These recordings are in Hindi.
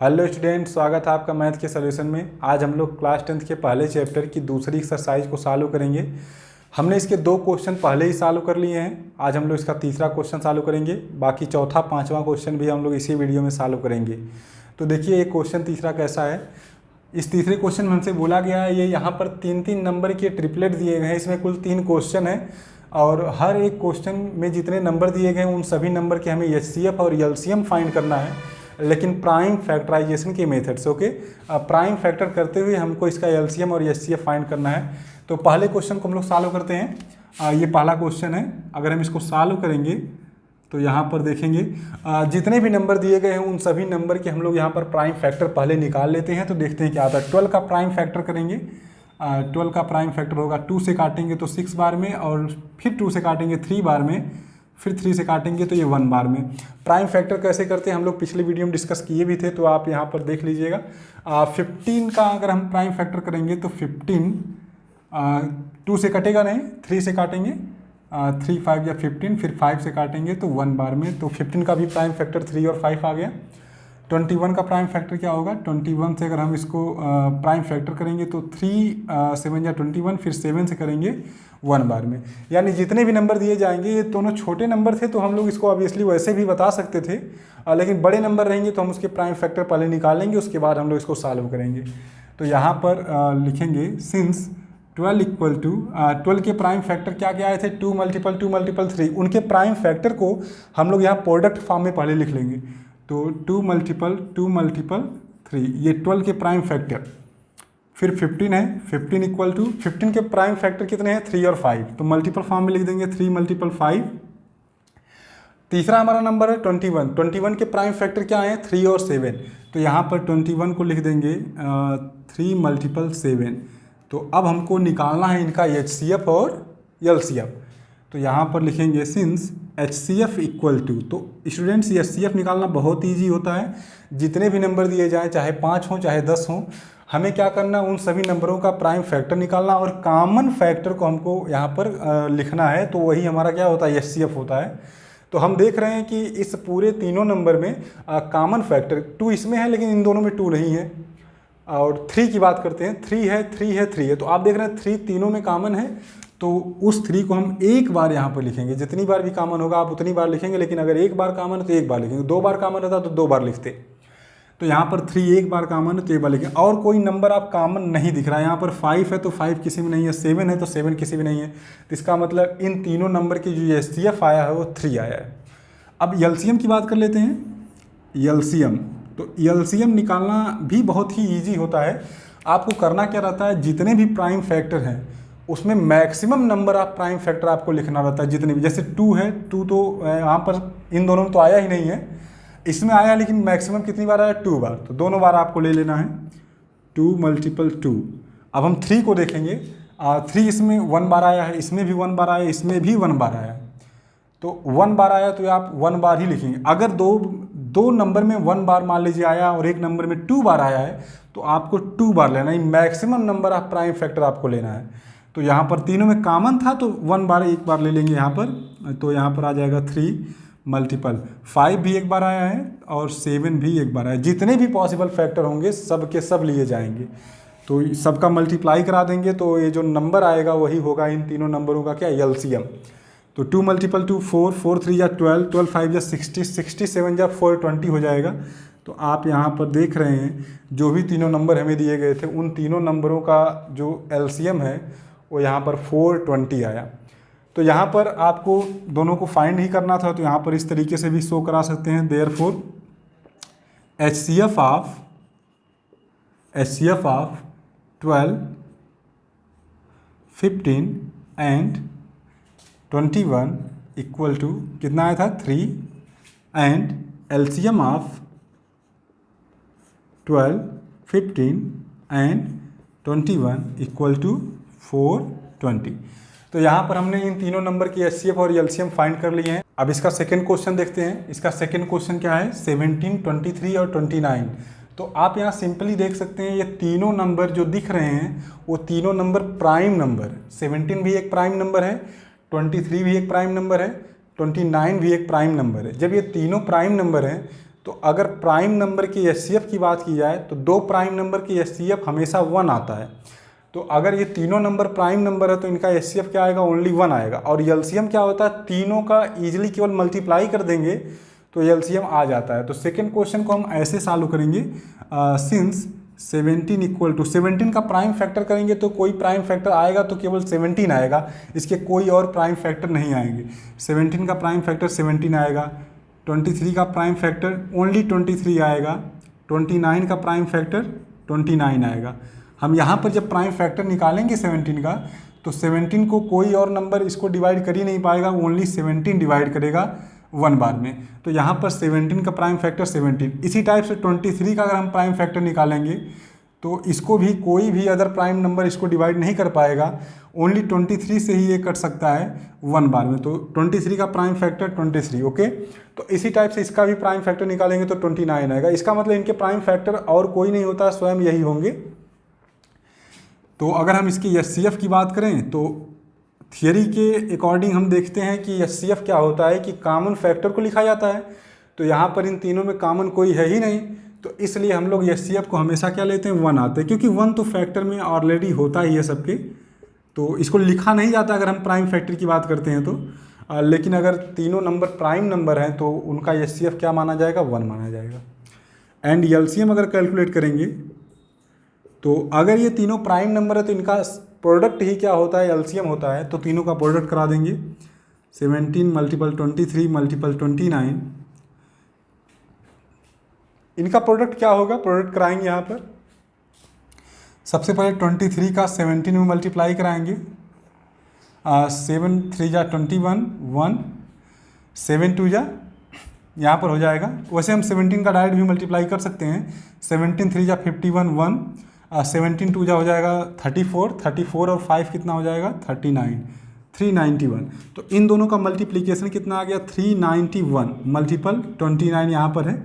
हेलो स्टूडेंट, स्वागत है आपका मैथ के सॉल्यूशन में। आज हम लोग क्लास 10th के पहले चैप्टर की दूसरी एक्सरसाइज को सॉल्व करेंगे। हमने इसके 2 क्वेश्चन पहले ही सॉल्व कर लिए हैं। आज हम लोग इसका तीसरा क्वेश्चन सॉल्व करेंगे। बाकी चौथा पांचवा क्वेश्चन भी हम लोग इसी वीडियो में सॉल्व करेंगे। तो देखिए ये क्वेश्चन तीसरा कैसा है। इस तीसरे क्वेश्चन में हमसे बोला गया है, ये यहाँ पर 3-3 नंबर के ट्रिपलेट दिए गए हैं। इसमें कुल 3 क्वेश्चन हैं और हर एक क्वेश्चन में जितने नंबर दिए गए हैं उन सभी नंबर के हमें एचसीएफ और एलसीएम फाइंड करना है, लेकिन प्राइम फैक्टराइजेशन के मेथड से। ओके, प्राइम फैक्टर करते हुए हमको इसका एलसीएम और एचसीएफ फाइंड करना है। तो पहले क्वेश्चन को हम लोग सॉल्व करते हैं। ये पहला क्वेश्चन है। अगर हम इसको सॉल्व करेंगे तो यहाँ पर देखेंगे जितने भी नंबर दिए गए हैं उन सभी नंबर के हम लोग यहाँ पर प्राइम फैक्टर पहले निकाल लेते हैं। तो देखते हैं क्या आता है। 12 का प्राइम फैक्टर करेंगे। 12 का प्राइम फैक्टर होगा 2 से काटेंगे तो 6 बार में, और फिर 2 से काटेंगे 3 बार में, फिर 3 से काटेंगे तो ये 1 बार में। प्राइम फैक्टर कैसे करते हैं हम लोग पिछले वीडियो में डिस्कस किए भी थे, तो आप यहाँ पर देख लीजिएगा। 15 का अगर हम प्राइम फैक्टर करेंगे तो 15 2 से कटेगा नहीं, 3 से काटेंगे। 3 5 या 15, फिर 5 से काटेंगे तो 1 बार में। तो 15 का भी प्राइम फैक्टर 3 और 5 आ गया। 21 का प्राइम फैक्टर क्या होगा। 21 से अगर हम इसको प्राइम फैक्टर करेंगे तो 3 7 या 21, फिर 7 से करेंगे 1 बार में। यानी जितने भी नंबर दिए जाएंगे, ये दोनों छोटे नंबर थे तो हम लोग इसको ऑब्वियसली वैसे भी बता सकते थे, लेकिन बड़े नंबर रहेंगे तो हम उसके प्राइम फैक्टर पहले निकालेंगे, उसके बाद हम लोग इसको सॉल्व करेंगे। तो यहाँ पर लिखेंगे सिंस 12 इक्वल टू 12 के प्राइम फैक्टर क्या क्या आए थे, 2 मल्टीपल 3। उनके प्राइम फैक्टर को हम लोग यहाँ प्रोडक्ट फॉर्म में पहले लिख लेंगे। तो 2 मल्टीपल 3, ये 12 के प्राइम फैक्टर। फिर 15 है, 15 इक्वल टू 15 के प्राइम फैक्टर कितने हैं, 3 और 5। तो मल्टीपल फॉर्म में लिख देंगे 3 मल्टीपल 5। तीसरा हमारा नंबर है 21। 21 के प्राइम फैक्टर क्या है, 3 और 7। तो यहाँ पर 21 को लिख देंगे 3 मल्टीपल 7। तो अब हमको निकालना है इनका एचसीएफ और एलसीएफ। तो यहाँ पर लिखेंगे सिंस एचसीएफ इक्वल टू, तो स्टूडेंट्स एचसीएफ निकालना बहुत ईजी होता है। जितने भी नंबर दिए जाएँ, चाहे 5 हों चाहे 10 हों, हमें क्या करना, उन सभी नंबरों का प्राइम फैक्टर निकालना और कॉमन फैक्टर को हमको यहाँ पर लिखना है। तो वही हमारा क्या होता है, एचसीएफ होता है। तो हम देख रहे हैं कि इस पूरे तीनों नंबर में कॉमन फैक्टर 2 इसमें है, लेकिन इन दोनों में 2 नहीं है। और 3 की बात करते हैं, 3 है 3 है 3 है। तो आप देख रहे हैं 3 तीनों में कॉमन है, तो उस 3 को हम एक बार यहाँ पर लिखेंगे। जितनी बार भी कॉमन होगा आप उतनी बार लिखेंगे, लेकिन अगर एक बार कॉमन है तो एक बार लिखेंगे। 2 बार कॉमन रहता तो 2 बार लिखते। तो यहाँ पर 3 एक बार कॉमन है तो एक बार लिखेंगे। और कोई नंबर आप कॉमन नहीं दिख रहा है। यहाँ पर 5 है तो 5 किसी में नहीं है, 7 है तो 7 किसी में नहीं है। तो इसका मतलब इन तीनों नंबर की जो एचसीएफ आया है वो 3 आया है। अब एलसीएम की बात कर लेते हैं। एलसीएम, तो एलसीएम निकालना भी बहुत ही ईजी होता है। आपको करना क्या रहता है, जितने भी प्राइम फैक्टर हैं उसमें maximum number of prime factor आपको लिखना रहता है। जितने भी, जैसे 2 है, 2 तो यहाँ पर इन दोनों में तो आया ही नहीं है, इसमें आया, लेकिन मैक्सिमम कितनी बार आया, 2 बार। तो दोनों बार आपको ले लेना है, 2 मल्टीपल 2। अब हम 3 को देखेंगे। 3 इसमें 1 बार आया है, इसमें भी 1 बार आया, इसमें भी 1 बार आया। तो 1 बार आया तो आप 1 बार ही लिखेंगे। अगर दो नंबर में 1 बार मान लीजिए आया और एक नंबर में 2 बार आया है, तो आपको 2 बार लेना है। Maximum number of prime factor आपको लेना है। तो यहाँ पर तीनों में कॉमन था तो 1 बार एक बार ले लेंगे यहाँ पर। तो यहाँ पर आ जाएगा 3 मल्टीपल 5 भी एक बार आया है और 7 भी एक बार आया है। जितने भी पॉसिबल फैक्टर होंगे सब के सब लिए जाएंगे। तो सबका मल्टीप्लाई करा देंगे तो ये जो नंबर आएगा वही होगा इन तीनों नंबरों का क्या, एलसीएम। तो 2 मल्टीपल 2 4, 4 3 या 12, 12 5 या 60, 67 या 420 हो जाएगा। तो आप यहाँ पर देख रहे हैं जो भी तीनों नंबर हमें दिए गए थे उन तीनों नंबरों का जो एलसीएम है वो यहाँ पर 420 आया। तो यहाँ पर आपको दोनों को फाइंड ही करना था, तो यहाँ पर इस तरीके से भी शो करा सकते हैं। Therefore HCF of 12, 15 and 21 equal to कितना आया था, 3। And LCM of 12, 15 and 21 equal to 420। तो यहाँ पर हमने इन तीनों नंबर की एचसीएफ और एलसीएम फाइंड कर लिए हैं। अब इसका सेकंड क्वेश्चन देखते हैं। इसका सेकंड क्वेश्चन क्या है, 17, 23 और 29। तो आप यहाँ सिंपली देख सकते हैं ये तीनों नंबर जो दिख रहे हैं वो तीनों नंबर प्राइम नंबर। 17 भी एक प्राइम नंबर है, 23 भी एक प्राइम नंबर है, 29 भी एक प्राइम नंबर है। जब ये तीनों प्राइम नंबर हैं तो अगर प्राइम नंबर की एचसीएफ की बात की जाए तो दो प्राइम नंबर की एचसीएफ हमेशा 1 आता है। तो अगर ये तीनों नंबर प्राइम नंबर है तो इनका एचसीएफ क्या आएगा, ओनली 1 आएगा। और एलसीएम क्या होता है, तीनों का ईजिली केवल मल्टीप्लाई कर देंगे तो एलसीएम आ जाता है। तो सेकेंड क्वेश्चन को हम ऐसे सॉल्व करेंगे, सिंस 17 इक्वल टू 17 का प्राइम फैक्टर करेंगे तो कोई प्राइम फैक्टर आएगा तो केवल 17 आएगा, इसके कोई और प्राइम फैक्टर नहीं आएंगे। 17 का प्राइम फैक्टर 17 आएगा, 23 का प्राइम फैक्टर ओनली 23 आएगा, 29 का प्राइम फैक्टर 29 आएगा। हम यहाँ पर जब प्राइम फैक्टर निकालेंगे 17 का तो 17 को कोई और नंबर इसको डिवाइड कर ही नहीं पाएगा, ओनली 17 डिवाइड करेगा 1 बार में। तो यहाँ पर 17 का प्राइम फैक्टर 17। इसी टाइप से 23 का अगर हम प्राइम फैक्टर निकालेंगे तो इसको भी कोई भी अदर प्राइम नंबर इसको डिवाइड नहीं कर पाएगा, ओनली 23 से ही ये कट सकता है 1 बार में। तो 23 का प्राइम फैक्टर 23, ओके। तो इसी टाइप से इसका भी प्राइम फैक्टर निकालेंगे तो 29 आएगा। इसका मतलब इनके प्राइम फैक्टर और कोई नहीं होता, स्वयं यही होंगे। तो अगर हम इसकी एचसीएफ की बात करें तो थियरी के अकॉर्डिंग हम देखते हैं कि एचसीएफ क्या होता है कि कॉमन फैक्टर को लिखा जाता है। तो यहाँ पर इन तीनों में कॉमन कोई है ही नहीं, तो इसलिए हम लोग एचसीएफ को हमेशा क्या लेते हैं, 1 आते हैं, क्योंकि 1 तो फैक्टर में ऑलरेडी होता ही है सबके, तो इसको लिखा नहीं जाता अगर हम प्राइम फैक्टर की बात करते हैं तो। लेकिन अगर तीनों नंबर प्राइम नंबर हैं तो उनका एचसीएफ क्या माना जाएगा, 1 माना जाएगा। एंड एलसीएम अगर कैलकुलेट करेंगे तो अगर ये तीनों प्राइम नंबर है तो इनका प्रोडक्ट ही क्या होता है, एलसीएम होता है। तो तीनों का प्रोडक्ट करा देंगे, 17 मल्टीपल 23 मल्टीपल 29, इनका प्रोडक्ट क्या होगा, प्रोडक्ट कराएंगे यहाँ पर। सबसे पहले 23 का 17 में मल्टीप्लाई कराएंगे, 7 3 जा 21, 1 7 2 जा यहाँ पर हो जाएगा। वैसे हम 17 का डायरेक्ट भी मल्टीप्लाई कर सकते हैं, 17 3 जा 51, 1 17 2 जा हो जाएगा 34, 34 और 5 कितना हो जाएगा 39, 391। तो इन दोनों का मल्टीप्लिकेशन कितना आ गया, 391 मल्टीपल 29 यहाँ पर है।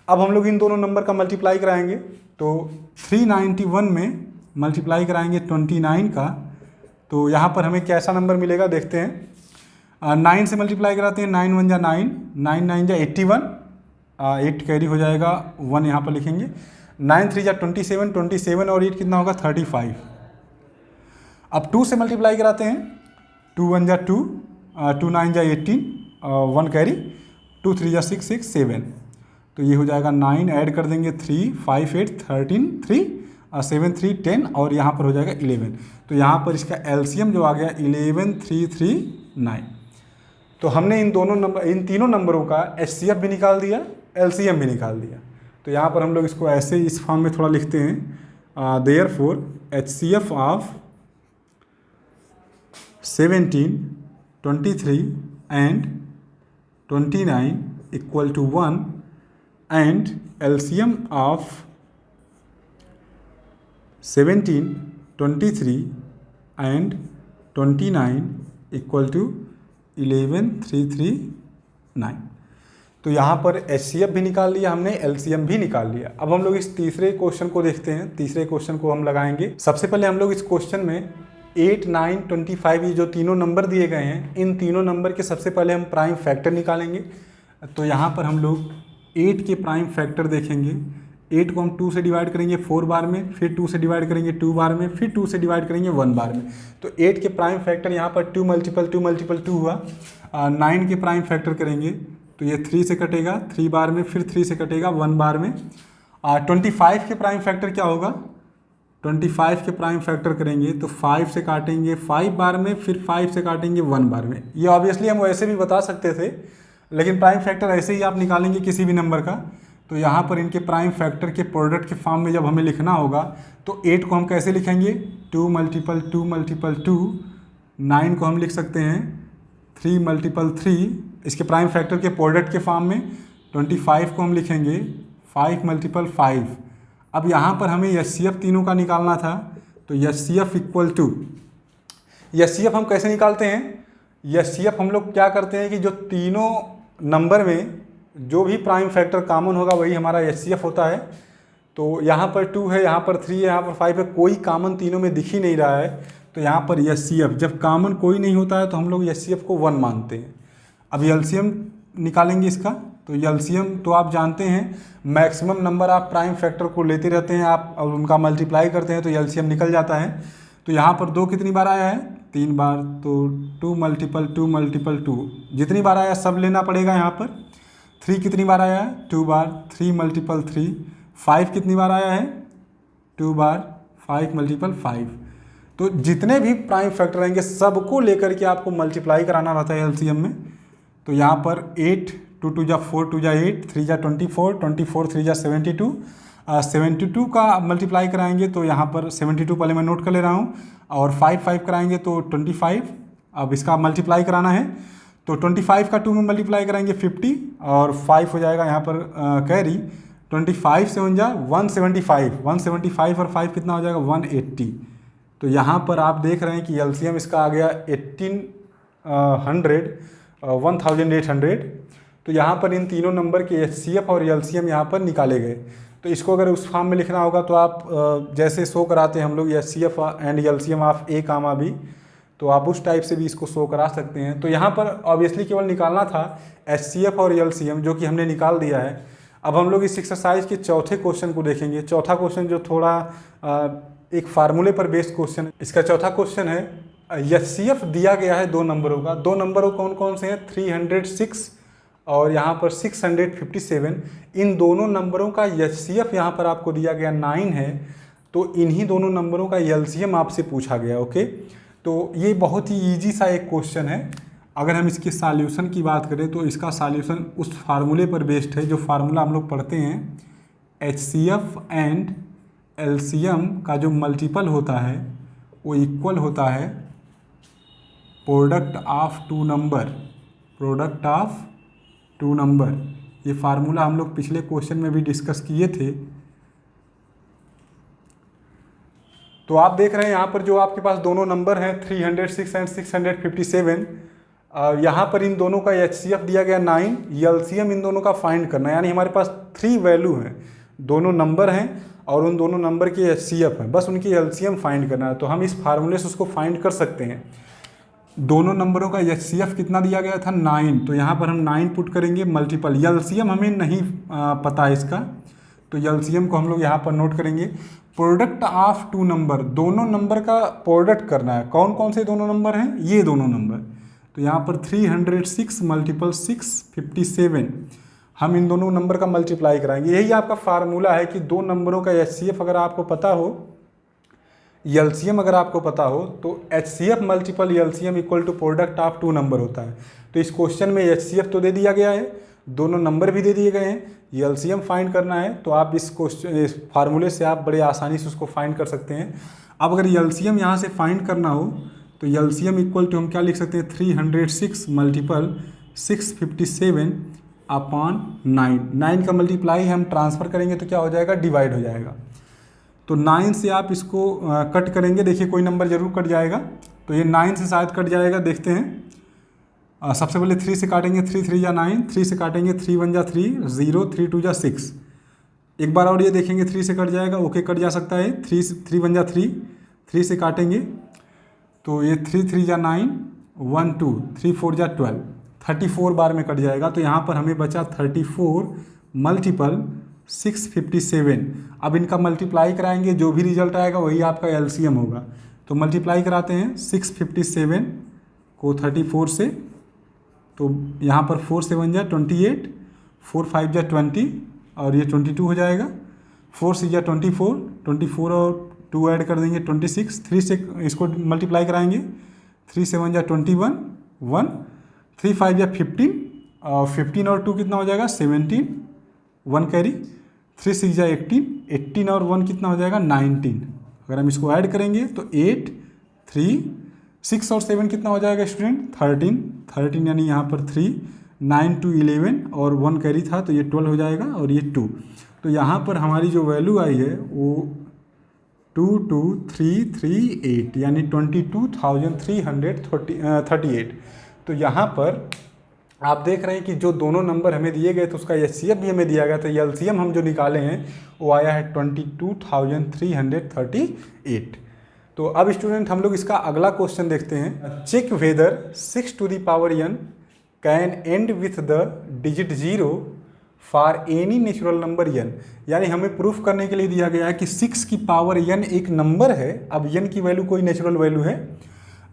अब हम लोग इन दोनों नंबर का मल्टीप्लाई कराएंगे, तो 391 में मल्टीप्लाई कराएंगे 29 का, तो यहाँ पर हमें कैसा नंबर मिलेगा देखते हैं। 9 से मल्टीप्लाई कराते हैं, 9 1 जा 9, 9 9 जा 81, 8 कैरी हो जाएगा, 1 यहाँ पर लिखेंगे। 9 3 जा 27, 27 और 8 कितना होगा 35। अब 2 से मल्टीप्लाई कराते हैं, 2 1 जा 2, 2 9 जा 18, 1 कैरी, 2 3 जा 6 6 7, तो ये हो जाएगा 9, ऐड कर देंगे 3 5 8 13 3 7 3 10 और यहाँ पर हो जाएगा 11। तो यहाँ पर इसका एलसीएम जो आ गया 11 3 3 9। तो हमने इन तीनों नंबरों का एचसीएफ भी निकाल दिया, एलसीएम भी निकाल दिया। तो यहाँ पर हम लोग इसको ऐसे इस फॉर्म में थोड़ा लिखते हैं, therefore HCF of 17 23 and 29 equal to 1 and LCM of 17 23 and 29 equal to 11 3 3 9। तो यहाँ पर HCF भी निकाल लिया हमने, LCM भी निकाल लिया। अब हम लोग इस तीसरे क्वेश्चन को देखते हैं। तीसरे क्वेश्चन को हम लगाएंगे। सबसे पहले हम लोग इस क्वेश्चन में 8 9 25 ये जो तीनों नंबर दिए गए हैं, इन तीनों नंबर के सबसे पहले हम प्राइम फैक्टर निकालेंगे। तो यहाँ पर हम लोग 8 के प्राइम फैक्टर देखेंगे। 8 को हम 2 से डिवाइड करेंगे 4 बार में, फिर 2 से डिवाइड करेंगे 2 बार में, फिर 2 से डिवाइड करेंगे 1 बार में। तो 8 के प्राइम फैक्टर यहाँ पर 2 मल्टीपल 2 हुआ। 9 के प्राइम फैक्टर करेंगे तो ये 3 से कटेगा 3 बार में, फिर 3 से कटेगा 1 बार में। 25 के प्राइम फैक्टर क्या होगा, 25 के प्राइम फैक्टर करेंगे तो 5 से काटेंगे 5 बार में, फिर 5 से काटेंगे 1 बार में। ये ऑब्वियसली हम वैसे भी बता सकते थे, लेकिन प्राइम फैक्टर ऐसे ही आप निकालेंगे किसी भी नंबर का। तो यहाँ पर इनके प्राइम फैक्टर के प्रोडक्ट के फॉर्म में जब हमें लिखना होगा तो 8 को हम कैसे लिखेंगे, 2 मल्टीपल 2, 9 को हम लिख सकते हैं 3 मल्टीपल 3, इसके प्राइम फैक्टर के प्रोडक्ट के फॉर्म में। 25 को हम लिखेंगे 5 मल्टीपल 5। अब यहाँ पर हमें एचसीएफ तीनों का निकालना था, तो एचसीएफ इक्वल टू, एचसीएफ हम कैसे निकालते हैं, एचसीएफ हम लोग क्या करते हैं कि जो तीनों नंबर में जो भी प्राइम फैक्टर कॉमन होगा वही हमारा एचसीएफ होता है। तो यहाँ पर 2 है, यहाँ पर 3 है, यहाँ पर 5 है, कोई कॉमन तीनों में दिख ही नहीं रहा है। तो यहाँ पर एचसीएफ, जब कॉमन कोई नहीं होता है तो हम लोग एचसीएफ को 1 मानते हैं। अब एलसीएम निकालेंगे इसका, तो एलसीएम तो आप जानते हैं मैक्सिमम नंबर आप प्राइम फैक्टर को लेते रहते हैं आप और उनका मल्टीप्लाई करते हैं तो एलसीएम निकल जाता है। तो यहाँ पर 2 कितनी बार आया है, 3 बार, तो 2 मल्टीपल 2 मल्टीपल 2 जितनी बार आया सब लेना पड़ेगा यहाँ पर। 3 कितनी बार आया है, 2 बार, 3 मल्टीपल 3। 5 कितनी बार आया है, 2 बार, 5 मल्टीपल 5। तो जितने भी प्राइम फैक्टर रहेंगे सबको लेकर के आपको मल्टीप्लाई कराना रहता है एलसीएम में। तो यहाँ पर 8, 2 2 जा 4, 2 जा 8, 3 जा 24, 24 3 जा 72, 72 का मल्टीप्लाई कराएंगे तो यहाँ पर 72 पहले मैं नोट कर ले रहा हूँ, और 5 कराएंगे तो 25। अब इसका मल्टीप्लाई कराना है तो 25 का 2 में मल्टीप्लाई कराएंगे 50, और 5 हो जाएगा यहाँ पर कैरी। 25 से 175, 175 और 5 कितना हो जाएगा 180। तो यहाँ पर आप देख रहे हैं कि एलसीएम इसका आ गया 1800। तो यहाँ पर इन तीनों नंबर के एचसीएफ और एलसीएम यहाँ पर निकाले गए। तो इसको अगर उस फॉर्म में लिखना होगा तो आप जैसे शो कराते हैं हम लोग HCF and LCM of A comma B, तो आप उस टाइप से भी इसको शो करा सकते हैं। तो यहाँ पर ऑब्वियसली केवल निकालना था एचसीएफ और एलसीएम, जो कि हमने निकाल दिया है। अब हम लोग इस एक्सरसाइज के चौथे क्वेश्चन को देखेंगे। चौथा क्वेश्चन जो थोड़ा एक फार्मूले पर बेस्ड क्वेश्चन है। इसका चौथा क्वेश्चन है, एचसीएफ दिया गया है 2 नंबरों का। 2 नंबरों कौन कौन से हैं, 306 और यहाँ पर 657। इन दोनों नंबरों का एचसीएफ यहाँ पर आपको दिया गया 9 है। तो इन्हीं दोनों नंबरों का एलसीएम आपसे पूछा गया। ओके, तो ये बहुत ही ईजी सा एक क्वेश्चन है। अगर हम इसके सॉल्यूशन की बात करें तो इसका सॉल्यूशन उस फार्मूले पर बेस्ड है जो फार्मूला हम लोग पढ़ते हैं। एचसीएफ एंड एलसीएम का जो मल्टीपल होता है वो इक्वल होता है product of 2 number, product of 2 number. ये फार्मूला हम लोग पिछले क्वेश्चन में भी डिस्कस किए थे। तो आप देख रहे हैं यहाँ पर जो आपके पास दोनों नंबर हैं 306 एंड 657, यहाँ पर इन दोनों का एचसीएफ दिया गया 9, एलसीएम इन दोनों का फाइंड करना है। यानी हमारे पास 3 वैल्यू हैं, दोनों नंबर हैं और उन दोनों नंबर के एचसीएफ हैं, बस उनकी एलसीएम फाइंड करना है। तो हम इस फार्मूले से उसको फाइंड कर सकते हैं। दोनों नंबरों का एचसीएफ कितना दिया गया था 9, तो यहाँ पर हम 9 पुट करेंगे मल्टीपल। एलसीएम हमें नहीं पता है इसका, तो एलसीएम को हम लोग यहाँ पर नोट करेंगे। प्रोडक्ट ऑफ 2 नंबर, दोनों नंबर का प्रोडक्ट करना है। कौन कौन से दोनों नंबर हैं, ये दोनों नंबर। तो यहाँ पर 306 मल्टीपल 657, हम इन दोनों नंबर का मल्टीप्लाई कराएंगे। यही आपका फार्मूला है कि 2 नंबरों का एचसीएफ अगर आपको पता हो, एलसीएम अगर आपको पता हो, तो HCF multiple LCM equal to product of 2 number होता है। तो इस क्वेश्चन में एचसीएफ तो दे दिया गया है, दोनों नंबर भी दे दिए गए हैं, एलसीएम फाइंड करना है। तो आप इस फार्मूले से आप बड़े आसानी से उसको फाइंड कर सकते हैं। अब अगर एलसीएम यहाँ से फाइंड करना हो तो एलसीएम इक्वल टू हम क्या लिख सकते हैं, 306 मल्टीपल 657 अपॉन 9। 9 का मल्टीप्लाई हम ट्रांसफ़र करेंगे तो क्या हो जाएगा, डिवाइड हो जाएगा। तो 9 से आप इसको कट करेंगे, देखिए कोई नंबर जरूर कट जाएगा। तो ये 9 से शायद कट जाएगा, देखते हैं। सबसे पहले 3 से काटेंगे, 3 3 जा 9, 3 से काटेंगे, 3 1 जा 3, 0 3 2 जा 6। एक बार और ये देखेंगे 3 से कट जाएगा, ओके कट जा सकता है। 3 1 जा 3, 3 से काटेंगे तो ये 3 3 जा 9, 1 2, 3 4 जा 12, 34 बार में कट जाएगा। तो यहाँ पर हमें बचा 34 मल्टीपल 657। अब इनका मल्टीप्लाई कराएंगे, जो भी रिजल्ट आएगा वही आपका एलसीएम होगा। तो मल्टीप्लाई कराते हैं 657 को 34 से, तो यहाँ पर 4 7 जा 28, 4 5 जा 20 और ये 22 हो जाएगा। 4 6 जा 24, 24 और 2 ऐड कर देंगे 26। 3 से इसको मल्टीप्लाई कराएंगे, 3 7 जा 21, 1, 3 5 जा 15 और 15 और 2 कितना हो जाएगा 17, 1 कैरी। 3 6 जा 18, 18 और 1 कितना हो जाएगा 19। अगर हम इसको ऐड करेंगे तो 8 3 6 और 7 कितना हो जाएगा स्टूडेंट 13, 13 यानी यहाँ पर 3, 9 2 11 और 1 कैरी था तो ये 12 हो जाएगा और ये 2। तो यहाँ पर हमारी जो वैल्यू आई है वो 22338 यानी 22,338। तो यहाँ पर आप देख रहे हैं कि जो दोनों नंबर हमें दिए गए तो उसका एचसीएफ भी हमें दिया गया, तो एलसीएम हम जो निकाले हैं वो आया है 22,338। तो अब स्टूडेंट हम लोग इसका अगला क्वेश्चन देखते हैं। Check whether 6 to the power n can end with the digit 0 for any natural number n, यानी हमें प्रूफ करने के लिए दिया गया है कि 6 की पावर n एक नंबर है। अब n की वैल्यू कोई नेचुरल वैल्यू है,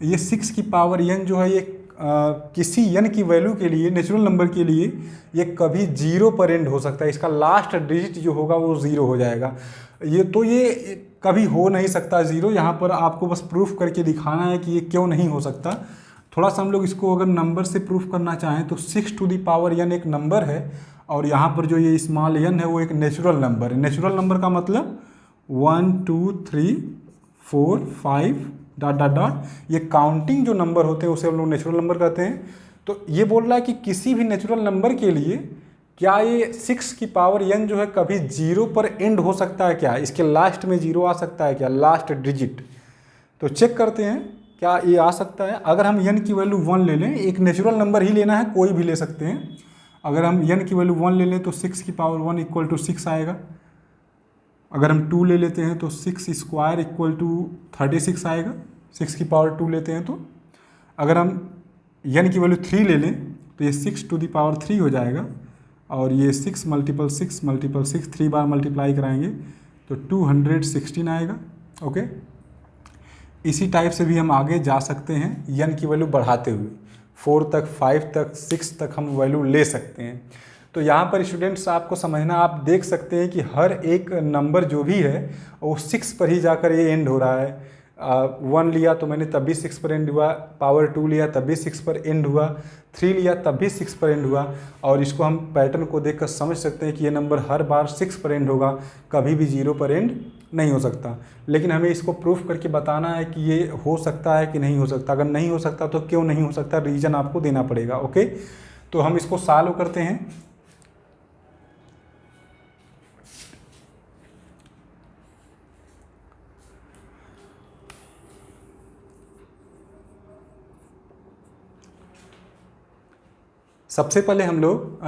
ये 6 की पावर n जो है ये किसी n की वैल्यू के लिए, नेचुरल नंबर के लिए, ये कभी 0 पर एंड हो सकता है। इसका लास्ट डिजिट जो होगा वो 0 हो जाएगा। ये कभी हो नहीं सकता 0। यहाँ पर आपको बस प्रूफ करके दिखाना है कि ये क्यों नहीं हो सकता। थोड़ा सा हम लोग इसको अगर नंबर से प्रूफ करना चाहें तो 6 टू द पावर n एक नंबर है, और यहाँ पर जो ये स्मॉल n है वो एक नेचुरल नंबर है। नेचुरल नंबर का मतलब 1 2 3 4 5 डॉट डॉट डॉट, ये काउंटिंग जो नंबर होते हैं उसे हम लोग नेचुरल नंबर कहते हैं। तो ये बोल रहा है कि किसी भी नेचुरल नंबर के लिए क्या ये 6 की पावर n जो है कभी 0 पर एंड हो सकता है क्या, इसके लास्ट में 0 आ सकता है क्या, लास्ट डिजिट। तो चेक करते हैं क्या ये आ सकता है। अगर हम n की वैल्यू 1 ले लें, एक नेचुरल नंबर ही लेना है, कोई भी ले सकते हैं। अगर हम n की वैल्यू 1 ले लें तो 6 की पावर 1 इक्वल टू 6 आएगा। अगर हम 2 ले लेते हैं तो 6 स्क्वायर इक्वल टू 36 आएगा, 6 की पावर 2 लेते हैं तो। अगर हम n की वैल्यू 3 ले लें तो ये 6 टू द पावर 3 हो जाएगा, और ये 6 मल्टीपल 6 मल्टीपल 6 3 बार मल्टीप्लाई कराएंगे तो 216 आएगा। ओके, इसी टाइप से भी हम आगे जा सकते हैं n की वैल्यू बढ़ाते हुए, 4 तक 5 तक 6 तक हम वैल्यू ले सकते हैं। तो यहाँ पर स्टूडेंट्स आपको समझना, आप देख सकते हैं कि हर एक नंबर जो भी है वो 6 पर ही जाकर ये एंड हो रहा है। 1 लिया तो मैंने तब भी 6 पर एंड हुआ, पावर 2 लिया तब भी 6 पर एंड हुआ, 3 लिया तब भी 6 पर एंड हुआ। और इसको हम पैटर्न को देखकर समझ सकते हैं कि ये नंबर हर बार 6 पर एंड होगा, कभी भी 0 पर एंड नहीं हो सकता। लेकिन हमें इसको प्रूफ करके बताना है कि ये हो सकता है कि नहीं हो सकता। अगर नहीं हो सकता तो क्यों नहीं हो सकता, रीज़न आपको देना पड़ेगा। ओके, तो हम इसको सॉल्व करते हैं। सबसे पहले हम लोग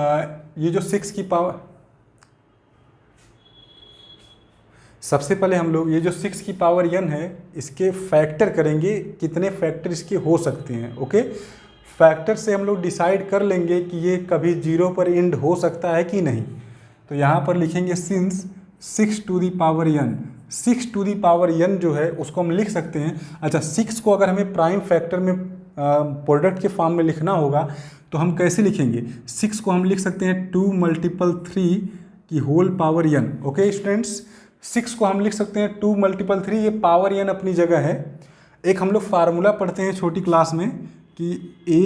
ये जो 6 की पावर, सबसे पहले हम लोग ये जो 6 की पावर n है इसके फैक्टर करेंगे, कितने फैक्टर इसके हो सकते हैं। ओके, फैक्टर से हम लोग डिसाइड कर लेंगे कि ये कभी 0 पर एंड हो सकता है कि नहीं। तो यहाँ पर लिखेंगे since 6 to the power n, 6 to the power n जो है उसको हम लिख सकते हैं। अच्छा, 6 को अगर हमें प्राइम फैक्टर में प्रोडक्ट के फॉर्म में लिखना होगा तो हम कैसे लिखेंगे। 6 को हम लिख सकते हैं 2 मल्टीपल 3 की whole power n। Okay students, 6 को हम लिख सकते हैं 2 मल्टीपल 3, ये पावर n अपनी जगह है। एक हम लोग फार्मूला पढ़ते हैं छोटी क्लास में कि a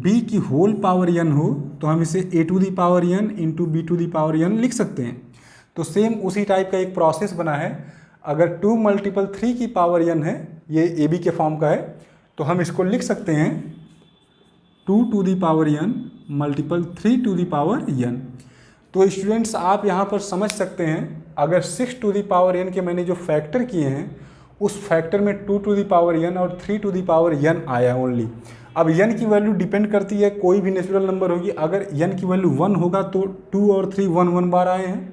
b की होल पावर n हो तो हम इसे a to the power n into B to the power n लिख सकते हैं। तो सेम उसी टाइप का एक प्रोसेस बना है। अगर 2 मल्टीपल 3 की पावर n है, ये ए बी के फॉर्म का है, तो हम इसको लिख सकते हैं 2 to the power n multiple 3 to the power n। तो स्टूडेंट्स आप यहाँ पर समझ सकते हैं, अगर 6 टू दी पावर n के मैंने जो फैक्टर किए हैं उस फैक्टर में 2 टू दी पावर n और 3 टू दी पावर n आया ओनली। अब n की वैल्यू डिपेंड करती है, कोई भी नेचुरल नंबर होगी। अगर n की वैल्यू 1 होगा तो 2 और 3 1 बार आए हैं।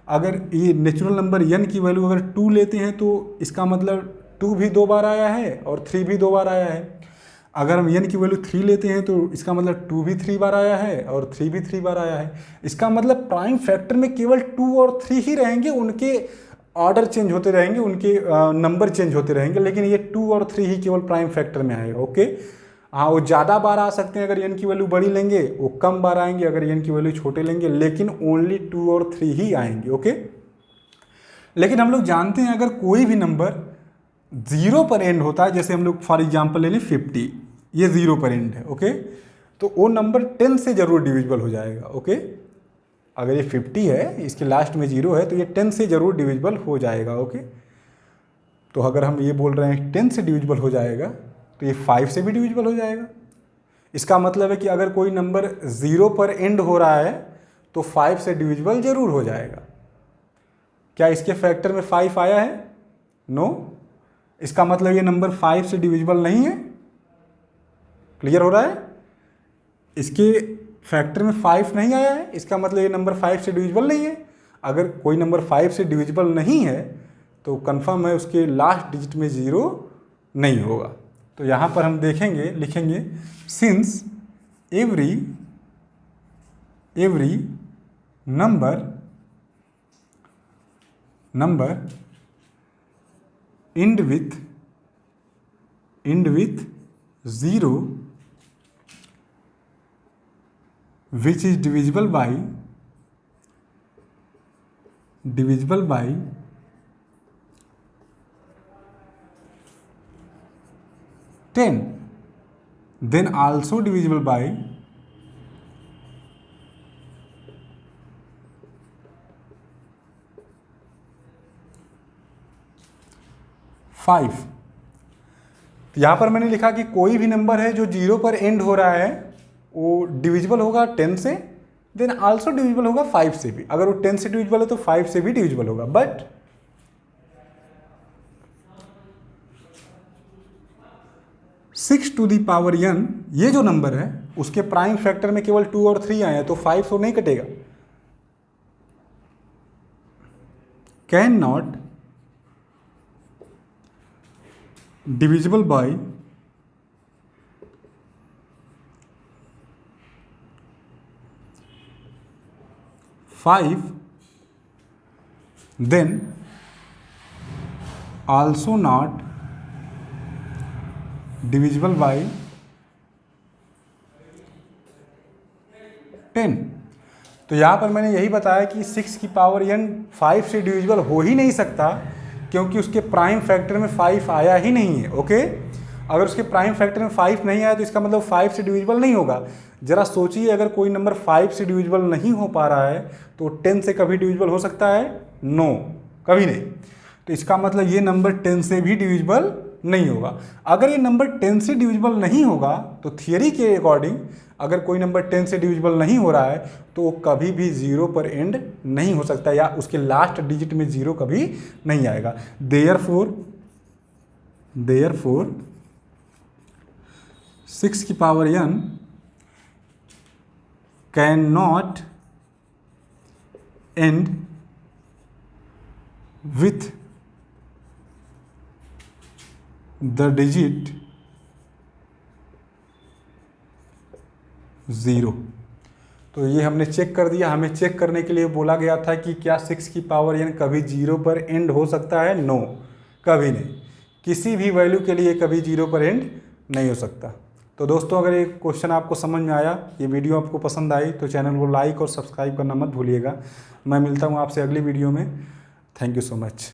अगर ये नेचुरल नंबर n की वैल्यू अगर 2 लेते हैं तो इसका मतलब 2 भी 2 बार आया है और 3 भी 2 बार आया है। अगर हम n की वैल्यू 3 लेते हैं तो इसका मतलब 2 भी 3 बार आया है और 3 भी 3 बार आया है। इसका मतलब प्राइम फैक्टर में केवल 2 और 3 ही रहेंगे, उनके ऑर्डर चेंज होते रहेंगे, उनके नंबर चेंज होते रहेंगे, लेकिन ये 2 और 3 ही केवल प्राइम फैक्टर में आएगा। ओके, हाँ वो ज़्यादा बार आ सकते हैं, अगर n की वैल्यू बड़ी लेंगे वो कम बार आएंगे, अगर n की वैल्यू छोटे लेंगे, लेकिन ओनली 2 और 3 ही आएंगे। ओके, लेकिन हम लोग जानते हैं अगर कोई भी नंबर 0 पर एंड होता है, जैसे हम लोग फॉर एग्जांपल ले लें 50, ये 0 पर एंड है। ओके, तो वो नंबर 10 से ज़रूर डिविजिबल हो जाएगा। ओके, अगर ये 50 है, इसके लास्ट में 0 है, तो ये 10 से ज़रूर डिविजिबल हो जाएगा। ओके, तो अगर हम ये बोल रहे हैं 10 से डिविजिबल हो जाएगा तो ये 5 से भी डिविजिबल हो जाएगा। इसका मतलब है कि अगर कोई नंबर 0 पर एंड हो रहा है तो 5 से डिविजिबल ज़रूर हो जाएगा। क्या इसके फैक्टर में 5 आया है? नो। इसका मतलब ये नंबर 5 से डिविजिबल नहीं है। क्लियर हो रहा है? इसके फैक्टर में 5 नहीं आया है, इसका मतलब ये नंबर 5 से डिविजिबल नहीं है। अगर कोई नंबर 5 से डिविजिबल नहीं है तो कंफर्म है उसके लास्ट डिजिट में 0 नहीं होगा। तो यहाँ पर हम देखेंगे, लिखेंगे since every number end with 0 which is divisible by 10, then also divisible by 5। यहाँ पर मैंने लिखा कि कोई भी नंबर है जो 0 पर एंड हो रहा है वो डिविजिबल होगा 10 से, देन आल्सो डिविजिबल होगा 5 से भी। अगर वो 10 से डिविजिबल है तो 5 से भी डिविजिबल होगा। But 6 to the power n ये जो नंबर है उसके प्राइम फैक्टर में केवल 2 और 3 आए हैं, तो 5 तो नहीं कटेगा। Can not divisible by 5, then also not divisible by 10। तो यहाँ पर मैंने यही बताया कि 6 की पावर n 5 से डिविजिबल हो ही नहीं सकता, क्योंकि उसके प्राइम फैक्टर में 5 आया ही नहीं है। ओके, अगर उसके प्राइम फैक्टर में 5 नहीं आया तो इसका मतलब 5 से डिविजिबल नहीं होगा। जरा सोचिए, अगर कोई नंबर 5 से डिविजिबल नहीं हो पा रहा है तो 10 से कभी डिविजिबल हो सकता है? नो, कभी नहीं। तो इसका मतलब ये नंबर 10 से भी डिविजिबल नहीं होगा। अगर ये नंबर 10 से डिविजिबल नहीं होगा तो थियरी के अकॉर्डिंग अगर कोई नंबर 10 से डिविजिबल नहीं हो रहा है तो वो कभी भी 0 पर एंड नहीं हो सकता, या उसके लास्ट डिजिट में 0 कभी नहीं आएगा। देयरफॉर 6 की power n can not and with the digit 0। तो ये हमने चेक कर दिया। हमें चेक करने के लिए बोला गया था कि क्या 6 की पावर n कभी 0 पर एंड हो सकता है? नो, कभी नहीं। किसी भी वैल्यू के लिए कभी 0 पर एंड नहीं हो सकता। तो दोस्तों, अगर ये क्वेश्चन आपको समझ में आया, ये वीडियो आपको पसंद आई तो चैनल को लाइक और सब्सक्राइब करना मत भूलिएगा। मैं मिलता हूँ आपसे अगली वीडियो में। Thank you so much.